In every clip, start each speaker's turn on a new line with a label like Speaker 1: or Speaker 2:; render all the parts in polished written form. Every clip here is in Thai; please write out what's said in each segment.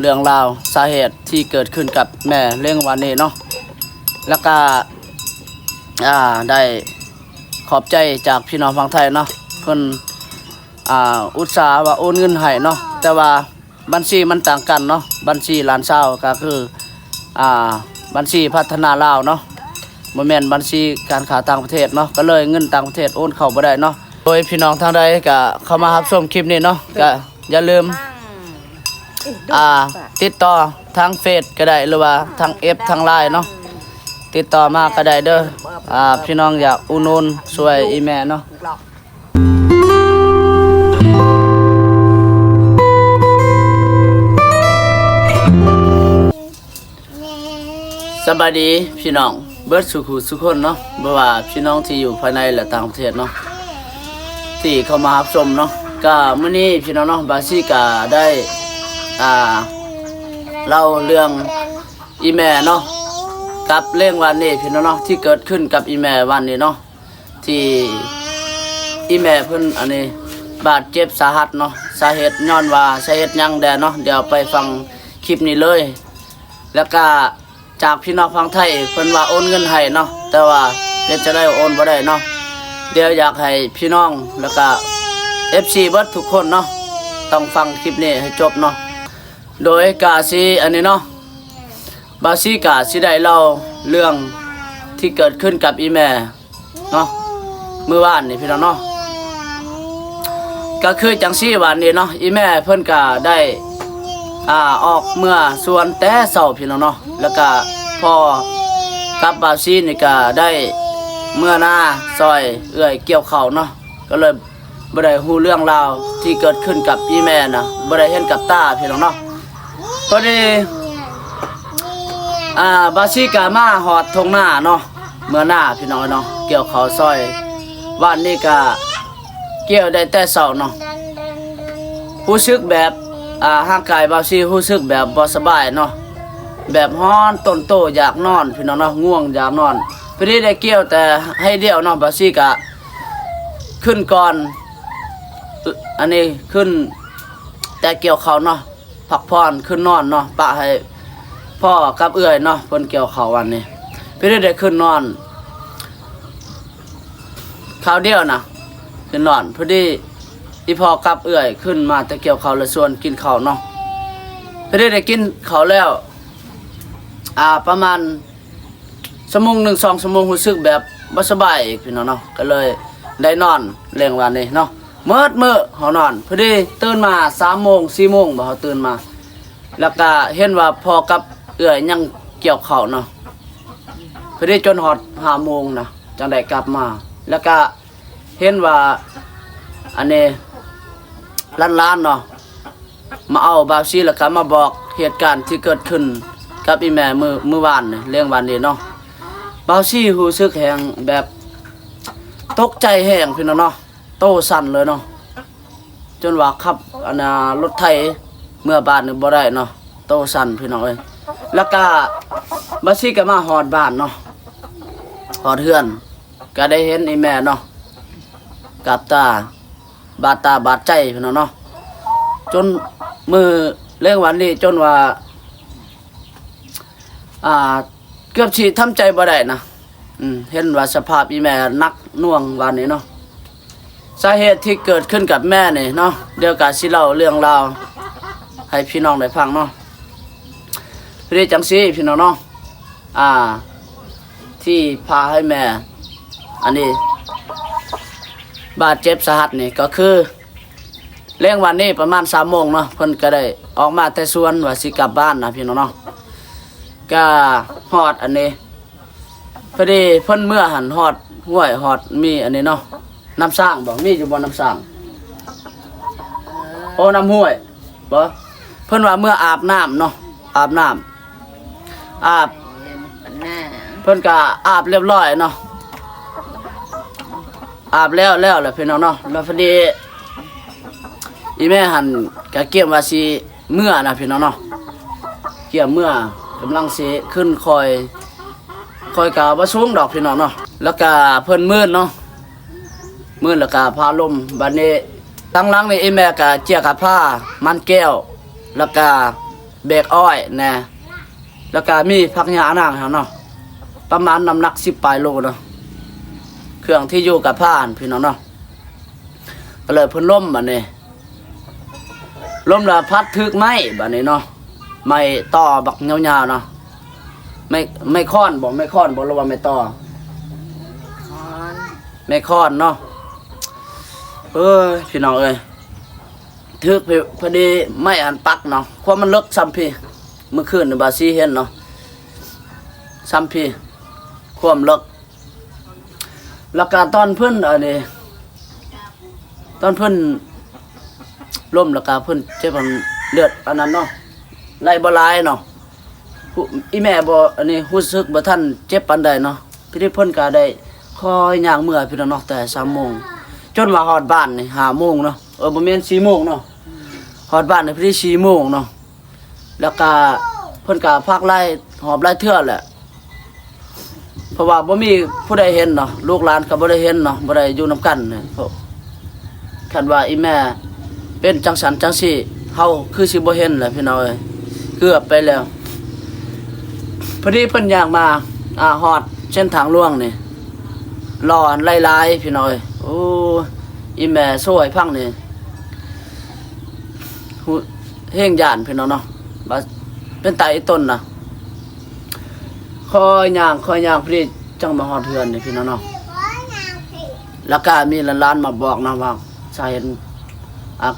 Speaker 1: เรื่องราวสาเหตุที่เกิดขึ้นกับแม่เรื่องวันนี้เนาะแล้วก็ได้ขอบใจจากพี่น้องฝั่งไทยเนาะเพิ่นอุตส่าห์ว่าโอนเงินให้เนาะแต่ว่าบัญชีมันต่างกันเนาะบัญชีหลานสาวก็คือบัญชีพัฒนาลาวเนาะบ่แม่นบัญชีการค้าต่างประเทศเนาะก็เลยเงินต่างประเทศโอนเข้าบ่ได้เนาะโดยพี่น้องทางใดก็เข้ามารับชมคลิปนี้เนาะก็อย่าลืมติดต่อทางเฟซก็ได้หรือว่าทางทางไลน์เนาะติดต่อมาก็ได้เด้อพี่น้องอยากอุดหนุนช่วยอีแม่เนาะสบายดีพี่น้องเบิดสุขุสุขคนเนาะบ่ว่าพี่น้องที่อยู่ภายในและต่างประเทศเนาะที่เข้ามารับชมเนาะก็มื้อนี้พี่น้องเนาะบาซี่ก็ได้เล่าเรื่องอีแม่เนาะกับเรื่องวันนี้พี่น้องเนาะที่เกิดขึ้นกับอีแม่วันนี้เนาะที่อีแม่เพิ่นอันนี้บาดเจ็บสาหัสเนาะสาเหตุย้อนว่าสาเหตุหยังแดเนาะเดี๋ยวไปฟังคลิปนี้เลยแล้วก็จากพี่น้องฝั่งไทยเพิ่นว่าโอนเงินให้เนาะแต่ว่าเป็นจะได้โอนบ่ได้เนาะเดี๋ยวอยากให้พี่น้องแล้วก็ FC เบิดทุกคนเนาะต้องฟังคลิปนี้ให้จบเนาะโดยกาซีอันนี้เนาะบาซีกาสิได้เล่าเรื่องที่เกิดขึ้นกับอีแม่เนาะเมื่อวานนี่พี่น้องเนาะก็คือจังซี่วันนี้เนาะอีแม่เพิ่นก็ได้ออกเมื่อส่วนแต่เช้าพี่น้องเนาะแล้วก็พ่อกับบาซีนี่ก็ได้เมื่อหน้าซอยเอื้อยเกี่ยวข้าวเนาะก็เลยบ่ได้ฮู้เรื่องราวที่เกิดขึ้นกับอีแม่นะบ่ได้เห็นกับตาพี่น้องเนาะพอดีบาซีกามาหอดทงหน้าเนาะเมื่อหน้าพี่น้องเนาะเกี่ยวข้าวซอยวันนี้ก็เกี่ยวได้แต่เช้าเนาะรู้สึกแบบร่างกายบาซีรู้สึกแบบบ่สบายเนาะแบบฮ้อนต้นโตอยากนอนพี่น้องเนาะง่วงอยากนอนพอดีได้เกี่ยวแต่ให้เดียวเนาะบาซีกะขึ้นก่อนอันนี้ขึ้นแต่เกี่ยวเขาเนาะพักผ่อนขึ้นนอนเนาะปะให้พ่อกับเอื้อยเนาะเพิ่นเกี่ยวเขาวันนี้พอดีได้ขึ้นนอนคราวเดียวนะขึ้นนอนพอดีอีพ่อกับเอื้อยขึ้นมาแต่เกี่ยวเขาเลยส่วนกินข้าวเนาะพอดีได้กินข้าวแล้วประมาณ1-2 ชั่วโมงรู้สึกแบบบ่สบายอีกพี่น้องเนาะก็เลยได้นอนเรื่องวันนี้เนาะมื้อเฮานอนพอดีตื่นมา3 โมง 4 โมงบ่เฮาตื่นมาแล้วก็เห็นว่าพ่อกับเอื้อยยังเกี่ยวข้าวเนาะพอดีจนฮอด5 โมงนะจังได้กลับมาแล้วก็เห็นว่าอันนี้ล้านๆเนาะมาเอาบาวซีแล้วก็มาบอกเหตุการณ์ที่เกิดขึ้นกับอีแม่มื้อวานนี่เรื่องวันนี้เนาะบาวซีรู้สึกแฮงแบบตกใจแฮงพี่น้องเนาะโตสั่นเลยเนาะจนว่าขับรถไถเมื่อบ้านนี่บ่ได้เนาะโตสั่นพี่น้องเอ้ยแล้วก็บาวซีก็มาฮอดบ้านเนาะฮอดเฮือนก็ได้เห็นอีแม่เนาะกับตาบาดใจพี่น้องเนาะจนมือเรื่องวันนี้จนว่าเกือบสิทำใจบ่ได้นะเห็นว่าสภาพอีแม่นักหน่วงวันนี้เนาะสาเหตุที่เกิดขึ้นกับแม่นี่เนาะเดี๋ยวก็สิเล่าเรื่องราวให้พี่น้องได้ฟังเนาะพอดีจังซี่พี่น้องเนาะที่พาให้แม่อันนี้บาดเจ็บสาหัสนี่ก็คือเรื่องวันนี้ประมาณ3 โมงเนาะเพิ่นก็ได้ออกมาแต่สวนว่าสิกลับบ้านนะพี่น้องเนาะก็ฮอดอันนี้พอดีเพิ่นเมื่อหันฮอดห้วยฮอดมีอันนี้เนาะน้ำสร้างบ่มีอยู่บ่น้ำสร้างโอ้น้ำห้วยบ่เพิ่นว่าเมื่ออาบน้ำเนาะอาบน้ำเพิ่นก็อาบเรียบร้อยเนาะอาบแล้วแหละพี่น้องเนาะแล้วพอดีอีแม่หันก็เกี่ยมว่าสิเมื่อนะพี่น้องเนาะเกี่ยมเมื่อกำลังสิขึ้นคอยกะบ่สูงดอกพี่น้องเนาะแล้วก็เพิ่นมืดเนาะมืดแล้วก็พาลมบัดนี้ตั้งหลังนี่อีแม่ก็เจียกับผ้ามันแก้วแล้วก็ เบรกอ้อยแน่แล้วก็มีผักหญ้านางเนาะประมาณน้ำหนัก10ปลายโลเนาะเครื่องที่อยู่กับผ่านพี่น้องเนาะก็เลยเพิ่นล้มบัดนี้ล้มแล้วพัดทึกไม้บัดนี้เนาะไม้ต่อบักยาวๆเนาะไม่ค้อนบ่ระว่าไม่ต่อไม่ค้อนเนาะพี่น้องเอ้ยทึกพอดีไม่อันปักเนาะความมันเลิกซ้ำพี่เมื่อคืนบาซีเห็นเนาะซ้ำพี่ความเลิกแล้วก็ตอนเพิ่นอันนี้ตอนเพิ่นล้มแล้วก็เพิ่นเจ็บเลือดอันนั้นเนาะไหลบ่หลายเนาะอีแม่บ่อันนี้รู้สึกบ่ทันเจ็บปานใดเนาะพี่เพิ่นก็ได้คอยย่างเมื่อพี่น้องเนาะแต่3 โมงจนว่าฮอดบ้านนี่5 โมงเนาะบ่แม่น4 โมงเนาะฮอดบ้านนี่พี่4 โมงเนาะแล้วก็เพิ่นก็พักไล่หอบไล่เทื่อแหละเพราะว่าบ่มีผู้ใดเห็นเนาะลูกหลานก็บ่ได้เห็นเนาะบ่ได้อยู่นำกันเนี่ยคันว่าอีแม่เป็นจังสันจังซี่เฮาคือสิบ่เห็นแหละพี่น้องเอ้ยเกือบไปแล้วพอดีเพิ่นย่างมาฮอดเส้นทางหลวงนี่รอหลายๆพี่น้องเอ้ยโอ้อีแม่โซ่ให้พังนี่เฮงย่านพี่น้องเนาะว่าเป็นไตต้นน่ะคอยย่างพอดีจังมาฮอดเฮือนนี่พี่น้องเนาะแล้วก็มีหลานๆมาบอกนะว่าสาเหตุ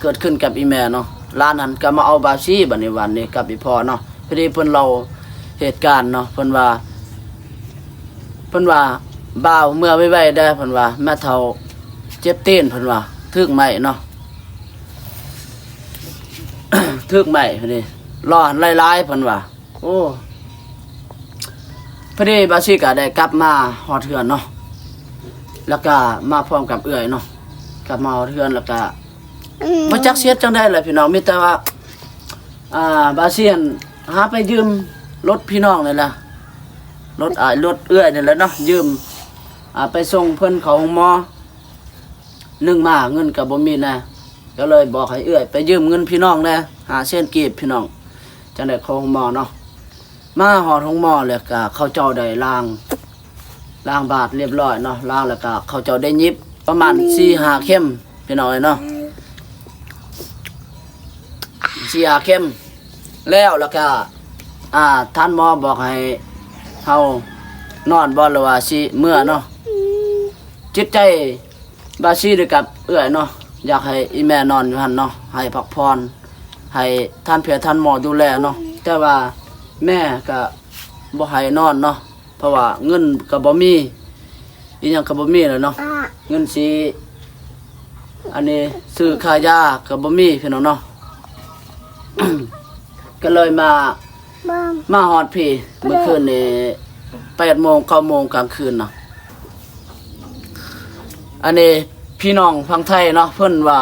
Speaker 1: เกิดขึ้นกับอีแม่เนาะหลานนั้นก็มาเอาบาชีบัดนี้วันนี้กับอีพ่อเนาะพอดีเพิ่นเล่าเหตุการณ์เนาะเพิ่นว่าบ่าวเมื่อไว้ได้เพิ่นว่าแม่เฒ่าเจ็บตีนเพิ่นว่าทึกไม้เนาะ ทึกไม้พอดีร้อนหลายๆเพิ่นว่าโอ้พอดีบาชีก็ได้กลับมาฮอดเฮือนเนาะแล้วก็มาพร้อมกับเอื้อยเนาะกลับมาฮอดเฮือนแล้วก็บ่จักเสียจังได๋ล่ะพี่น้องมีแต่ว่าบาเซียนหาไปยืมรถพี่น้องนี่ล่ะรถเอื้อยนี่แหละเนาะยืมไปส่งเพิ่นเข้าโรงหมอ1มาเงินก็บ่มีนะก็เลยบอกให้เอื้อยไปยืมเงินพี่น้องแน่500,000กีบพี่น้องจังได้เข้าโรงหมอเนาะมาฮอดโรงหมอแล้วก็เขาเจ้าได้ล้างบาดเรียบร้อยเนาะล้างแล้วก็เขาเจ้าได้ยิบประมาณ 4-5 เข็มพี่น้องเนาะ4-5 เข็มแล้วก็ท่านหมอบอกให้เฮานอนบ่หรือว่าสิเมื่อเนาะจิตใจบาซีด้วยกับเอื้อยเนาะอยากให้อีแม่นอนอยู่หั่นเนาะให้พักผ่อนให้ท่านเพียท่านหมอดูแลเนาะแต่ว่าแม่ก็บ่ให้นอนเนาะเพราะว่าเงินก็บ่มีอีหยังก็บ่มีแล้วเนาะเงินสิอันนี้ซื้อค่ายาก็บ่มีพี่น้องเนาะ ก็เลยมาฮอดพี่เมื่อคืนนี่8 โมง 9 โมงกลางคืนเนาะอันนี้พี่น้องฝั่งไทยเนาะเพิ่นว่า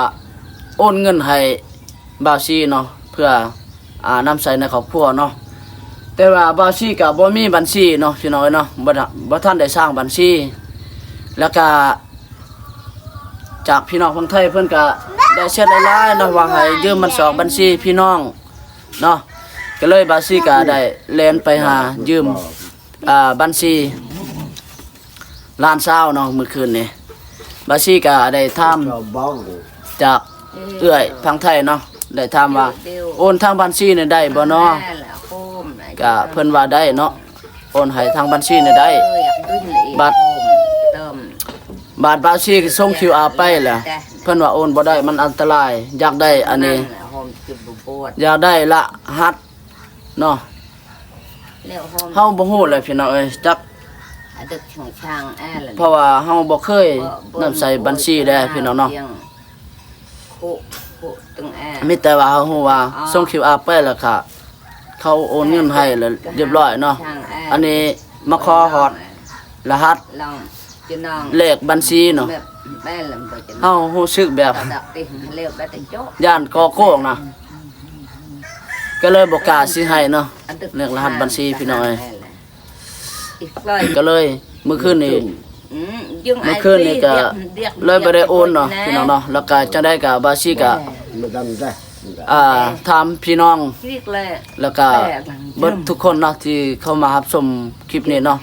Speaker 1: โอนเงินให้บ่าวซีเนาะเพื่อนำใช้ในครอบครัวเนาะแต่ว่าบ่าวซีก็บ่มีบัญชีเนาะพี่น้องเนาะบ่ทันได้สร้างบัญชีแล้วก็จากพี่น้องฝั่งไทยเพิ่นก็ได้เช็ดหลายๆเนาะว่าให้ยืมมัน2บัญชีพี่น้องเนาะก็เลยบาซีก็ได้แล่นไปหายืมบัญชีล้านเช้าเนาะมื้อคืนนี้บาซีก็ได้ถามจากเอื้อยทางไทยเนาะได้ถามว่าโอนทางบัญชีนี่ได้บ่เนาะก็เพิ่นว่าได้เนาะโอนให้ทางบัญชีนี่ได้บัตรบาซีส่ง QR ไปแหละเพิ่นว่าโอนบ่ได้มันอันตรายอยากได้อันนี้อยากได้ละหัดเนาะเฮาบ่ฮู้เลยพี่น้องเอ้ยจักเพราะว่าเฮาบ่เคยนำใส่บัญชีได้พี่น้องเนาะมีแต่ว่าเฮาฮู้ว่าส่ง QR ไปแล้วค่ะเขาโอนเงินให้แล้วเรียบร้อยเนาะอันนี้มาขอฮอดรหัสเลขบัญชีเนาะเฮารู้สึกแบบย่านกอโกงนะก็เลยบ่กล้าสิให้เนาะเลขรหัสบัญชีพี่น้อยก็เลยเมื่อคืนนี้ก็เลยบ่ได้โอนเนาะพี่น้องเนาะแล้วก็จังได๋ก็บาซีก็ ถามพี่น้อง
Speaker 2: เรียกเลย
Speaker 1: แล้วก็เบิดทุกคนเนาะที่เข้ามารับชมคลิปนี้เนาะ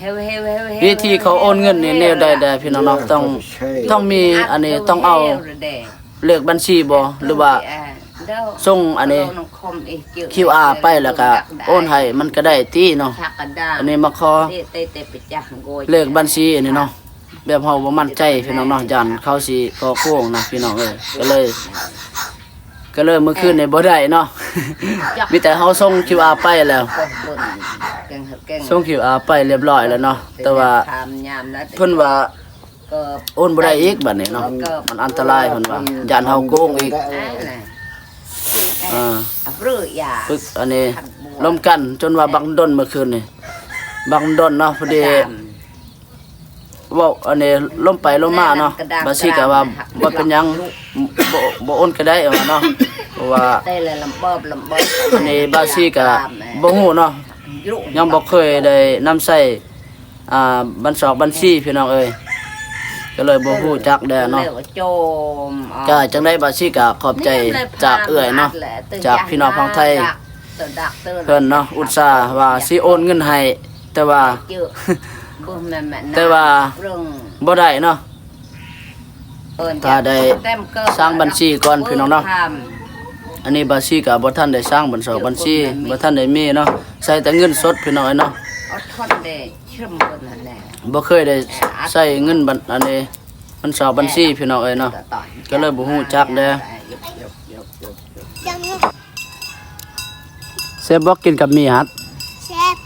Speaker 1: วิธีเขาโอนเงินนี่แนวใดๆพี่น้องเนาะต้องมีอันนี้ต้องเอาเลขบัญชีบ่หรือว่าส่งอันนี้ QR ไปแล้วก็โอนให้มันก็ได้ที่เนาะอันนี้มาขอเลขบัญชีอันนี้เนาะแบบเฮาบ่มั่นใจพี่น้องเนาะย่านเขาสิก่อโกงนะพี่น้องเอ้ยก็เลยเมื่อคืนนี่บ่ได้เนาะ มีแต่เฮาส่ง QR ไปแล้วส่ง QR ไปเรียบร้อยแล้วเนาะแต่ว่าเพิ่นว่าโอนบ่ได้อีกบัดนี้เนาะมันอันตรายเพิ่นว่าย่านเฮาโกงอีกฝึกอันนี้ล้มกันจนว่าบังดนเมื่อคืนนี่บังดนเนาะพอดีว่าอันนี้ล้มไปล้มมาเนาะบาซี่ก็ว่าบ่เป็นหยังบ่โอนก็ได้ว่าเนาะเพราะว่าอันนี้บาซี่ก็บ่ฮู้เนาะยังบ่เคยได้นำใช้บัญชีพี่น้องเอ้ยก็เลยบ่ฮู้จักแด้เนาะก็จังได๋บาซี่ก็ขอบใจจากเอื้อยเนาะจากพี่น้องฝั่งไทยเพิ่นเนาะอุตส่าห์ว่าสิโอนเงินให้แต่ว่าบ่ได้เนาะถ้าได้สร้างบัญชีก่อนพี่น้องเนาะอันนี้บัญชีก็บ่ทันได้สร้างบัญชีบ่ทันได้มีเนาะใช้แต่เงินสดพี่น้องเนาะบ่เคยได้ใช้เงินอันนี้บัญชีพี่น้องเนาะก็เลยบ่ฮู้จักเด้อเซฟบ่กินกับมีฮัดเชฟ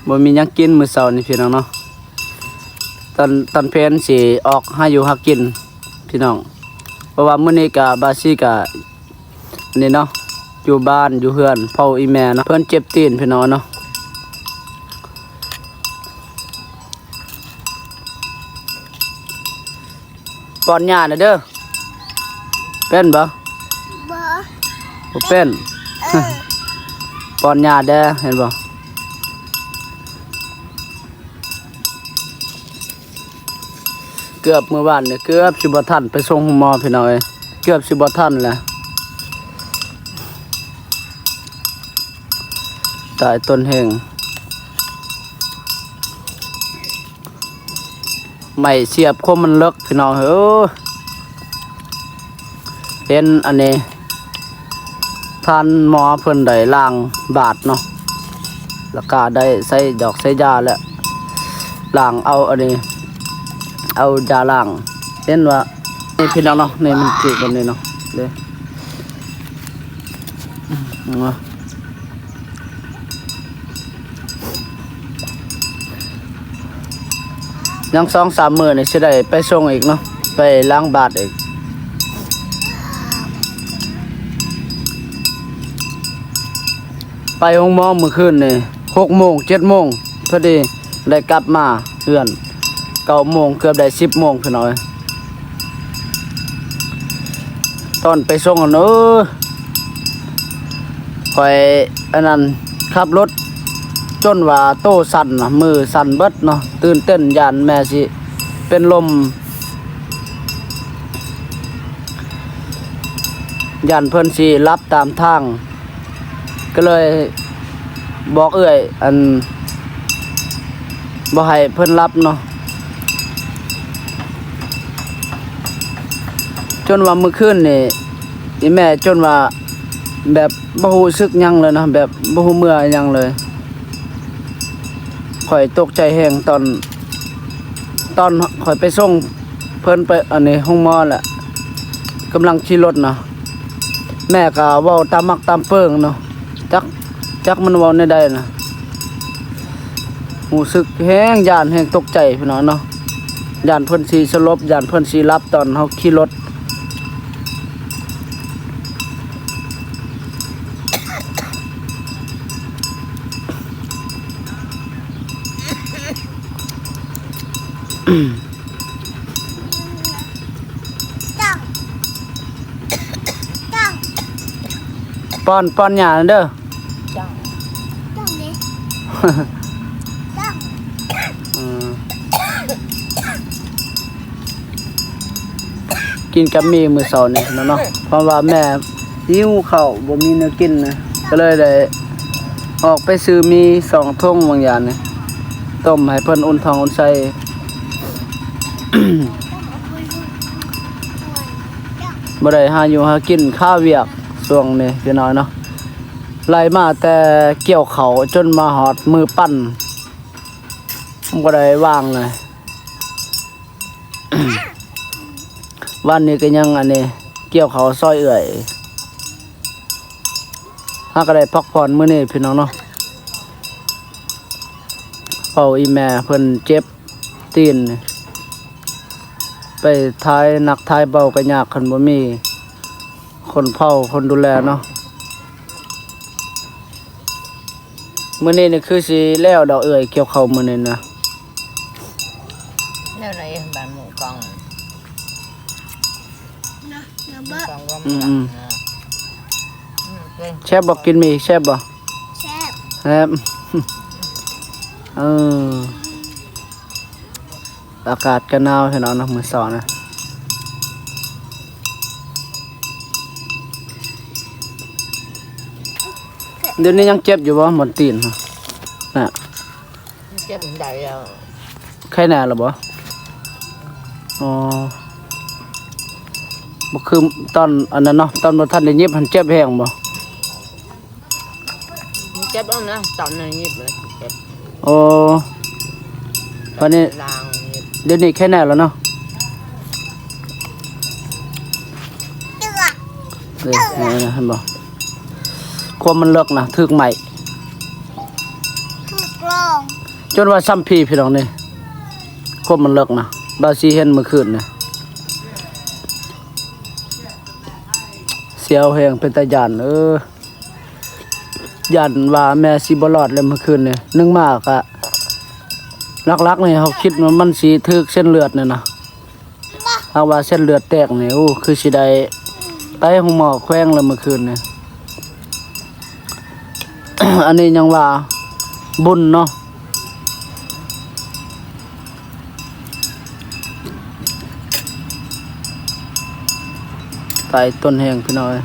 Speaker 1: บ่มีหยังกินมื้อเช้านี่พี่น้องเนาะตอนเพลนสิออกหาอยู่หากินพี่น้องเพราะว่ามื้อนี้ก็บาซี่ก็นี่เนาะอยู่บ้านอยู่เฮือนพ่ออีแม่เนาะเพิ่นเจ็บตีนพี่น้องเนาะป้อนหญ้าน่ะเด้อเป็นบ่บ่เป็นป้อนหญ้าเด้อเห็นบ่เกือบเมื่อวานเนี่ยเกือบสิบ่ทันไปส่งหมอพี่น้องเอ้ยเกือบสิบ่ทันแหละตายต้นแห่งไม่เสียบคมมันเลิกพี่น้องเอ้ยเห็นอันนี้ท่านหมอเพิ่นได้ล้างบาดเนาะแล้วก็ได้ใส่ดอกใส่ยาแล้วล้างเอาอันนี้เอายาล้างเห็นว่านี่พี่น้องเนาะนี่มันจิแบบนี้เนาะเด้ยัง2-3 มื้อนี่สิได้ไปส่งอีกเนาะไปล้างบาดอีกไปห้องหมอเมื่อคืนนี่6 โมง 7 โมงพอดีได้กลับมาเฮือน9 โมงเกือบได้10 โมงพี่น้อยตอนไปส่งเนอะคอยอันนั้นขับรถจนว่าโตสั่นนะมือสั่นเบิดเนาะตื่นเต้นยานแม่สิเป็นลมยานเพิ่นสิรับตามทางก็เลยบอกเอื้อยอันบ่ให้เพิ่นรับเนาะจนว่ามื้อคืนนี่อีแม่จนว่าแบบบ่รู้สึกหยังเลยนะแบบบ่รู้เมื่อหยังเลยข่อยตกใจแฮงตอนข่อยไปส่งเพิ่นไปอันนี้ห้องหมอแหละกำลังขี่รถเนาะแม่ก็เว้าตามมักตามเฟิงเนาะจักมันเว้าได้นะรู้สึกแฮงย่านแฮงตกใจพี่น้องเนาะย่านเพิ่นสิสลบย่านเพิ่นสิรับตอนเฮาขี่รถป้อนหญ้าเด้อกินกับมีมื้อเช้านี่เนาะเพราะว่าแม่ หิวข้าวบ่มีเนื้อกินนะก็เลยได้ออกไปซื้อมี2ถุงบางอย่างนี่ต้มให้เพิ่นอุ่นท้องอุ่นไส้ บ่ได้หาอยู่หากินข้าวเวียกช่วงนี้พี่น้อยเนาะไล่มาแต่เกี่ยวเขาจนมาฮอดมือปั้นบ่ได้ว่างเลย วันนี้ก็ยังอันนี้เกี่ยวเขาซอยเอื่อยถ้าก็ได้พักผ่อนมื้อนี้พี่น้องเนาะอีแม่เพิ่นเจ็บตีนไปท้ายหนักท้ายเบาก็ยากคันบ่มีคนเฝ้าคนดูแลเนาะมื้อนี้นี่คือสิแล้วดอกเอื่อยเกี่ยวเขามื้อนี้นะ
Speaker 2: Nếu này bạn một con
Speaker 3: นะนะ
Speaker 2: một
Speaker 3: เบ้อ
Speaker 2: con có
Speaker 1: Ừ,
Speaker 2: một
Speaker 1: ừ.
Speaker 2: con
Speaker 1: แซ่บบ่กินมีแซ่บบ่
Speaker 3: แซ่บ
Speaker 1: แซ่บ เอออากาศก็หนาวพี่น้องเนาะมื้อเช้านะเดี๋ยวนี้ยังเจ็บอยู่บ่หมดตีนน่ะน่ะ
Speaker 2: chết đầy rồi
Speaker 1: ไข้แน่ล่ะบ่อ๋อบ่คือตอนอันนั้นเนาะตอนบ่ทันได้ยิบหันเจ็บแฮงบ่
Speaker 2: chết đó nữa tận này nhịp rồi chết
Speaker 1: โอ้วันนี้
Speaker 2: làng nhịp
Speaker 1: เดี๋ยวนี้แค่แน่แล้วเนาะ
Speaker 3: เจือ
Speaker 1: เด้นี่เห็นบ่ความมันเลิกนะถึกใหม่
Speaker 3: ถูกลอง
Speaker 1: จนว่าซ้ำพี่น้องนี่ความมันเลิกนะบาซีเห็นเมื่อคืนนี่เสียวแฮงเป็นตาย่านย่านว่าแม่สิบ่รอดเลยเมื่อคืนนี่นึงมากอะลักๆนี่เขาคิดว่ามันสิถึกเส้นเลือดนี่นะหากว่าเส้นเลือดแตกนี่โอ้คือสิได้ไปห้องหมอแขวงแล้วเมื่อคืนนี่ อันนี้ยังว่าบุญเนาะไก่ต้นแห้งพี่น้อย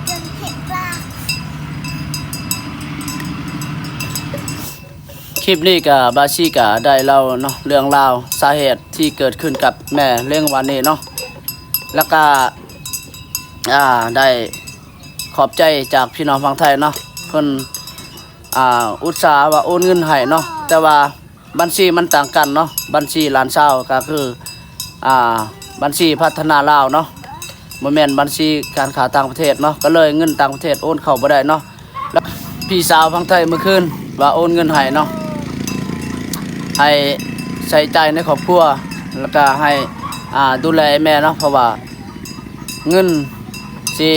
Speaker 3: จนเผ็ดปลา
Speaker 1: คลิปนี้กับบาชีกะได้เล่าเนาะเรื่องราวสาเหตุที่เกิดขึ้นกับแม่เรื่องวันนี้เนาะแล้วก็ได้ขอบใจจากพี่น้องฝั่งไทยเนาะเพิ่นอุตส่าห์ว่าโอนเงินให้เนาะแต่ว่าบัญชีมันต่างกันเนาะบัญชีหลานสาวก็คือบัญชีพัฒนาลาวเนาะบ่แม่นบัญชีการค้าต่างประเทศเนาะก็เลยเงินต่างประเทศโอนเข้าบ่ได้เนาะแล้วพี่สาวฝั่งไทยเมื่อคืนว่าโอนเงินให้เนาะให้ใส่ใจในครอบครัวแล้วก็ให้ดูแลแม่เนาะเพราะว่าเงินสิ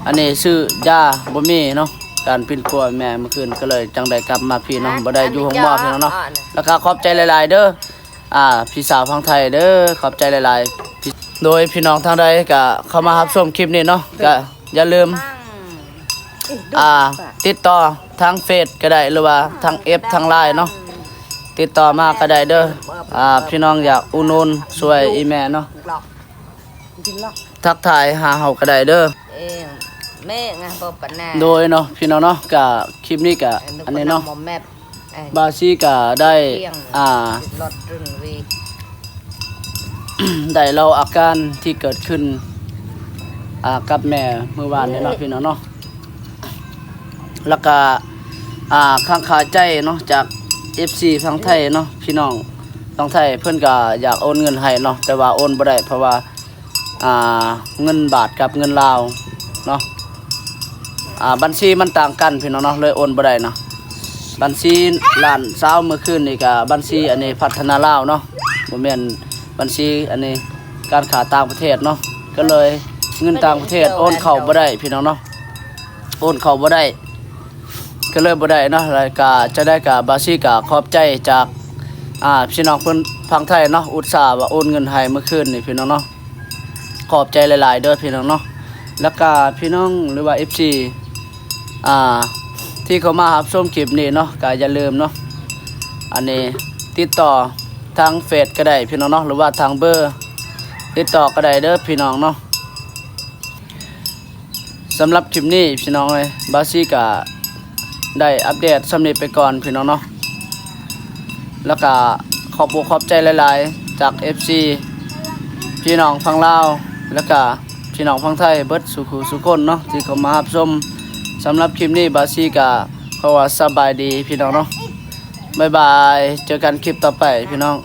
Speaker 1: อันนี้ซื้อยาบ่มีเนาะการปิ้นครัวแม่เมื่อคืนก็เลยจังได้กลับมาพี่เนาะบ่ได้อยู่ห้องหมอพี่น้องเนาะแล้วก็ขอบใจหลายๆเด้อพี่สาวฝั่งไทยเด้อขอบใจหลายๆโดยพี่น้องทางใดก็เข้ามารับชมคลิปนี้เนาะก็อย่าลืมติดต่อทางเฟซก็ได้หรือว่าทางทางไลน์เนาะติดต่อมาก็ได้เด้อพี่น้องอยากอุดหนุนช่วยอีแม่เนาะ
Speaker 2: lọc
Speaker 1: ทักทายหาเฮาก็ได้เด้อ
Speaker 2: mẹ nghe bố bạn nè
Speaker 1: โดยเนาะพี่น้องเนาะก็คลิปนี้ก็อันนี้เนาะ
Speaker 2: một mép
Speaker 1: บาซีก็ได้
Speaker 2: lọt rừng vì
Speaker 1: ได้เล่าอาการที่เกิดขึ้นกับแม่เมื่อวานนี้เนาะพี่น้องเนาะแล้วก็ข้างคาใจเนาะจาก FC ฝั่งไทยเนาะพี่น้องฝั่งไทยเพิ่นก็อยากโอนเงินให้เนาะแต่ว่าโอนบ่ได้เพราะว่าเงินบาทกับเงินลาวเนาะบัญชีมันต่างกันพี่น้องเนาะเลยโอนบ่ได้เนาะบัญชีล้านสาวเมื่อคืนนี่ก็บัญชีอันนี้พัฒนาลาวเนาะบ่แม่นบัญชีอันนี้การค้าต่างประเทศเนาะก็เลยเงินต่างประเทศโอนเข้าบ่ได้พี่น้องเนาะโอนเข้าบ่ได้ก็เลยบ่ได้เนาะแล้วก็จะได้กับบาซีก็ขอบใจจากพี่น้องเพิ่นฝั่งไทยเนาะอุตส่าห์ว่าโอนเงินให้เมื่อคืนนี่พี่น้องเนาะขอบใจหลายๆเด้อพี่น้องเนาะแล้วก็พี่น้องหรือว่า FC ที่เขามารับชมคลิปนี้เนาะก็อย่าลืมเนาะอันนี้ติดต่อทางเฟซก็ได้พี่น้องเนาะหรือว่าทางเบอร์ ติดต่อก็ได้เด้อพี่น้องเนาะสำหรับคลิปนี้พี่น้องเลยบาซี่ก็ได้อัปเดตสำเร็จไปก่อนพี่น้องเนาะแล้วก็ขอบใจหลายๆจาก FC พี่น้องฝั่งลาวแล้วก็พี่น้องฝั่งไทยเบิดสุคนเนาะที่เข้ามารับชมสำหรับคลิปนี้บาซี่ก็ขอว่าสบายดีพี่น้องเนาะบ๊ายบายเจอกันคลิปต่อไปพี่น้อง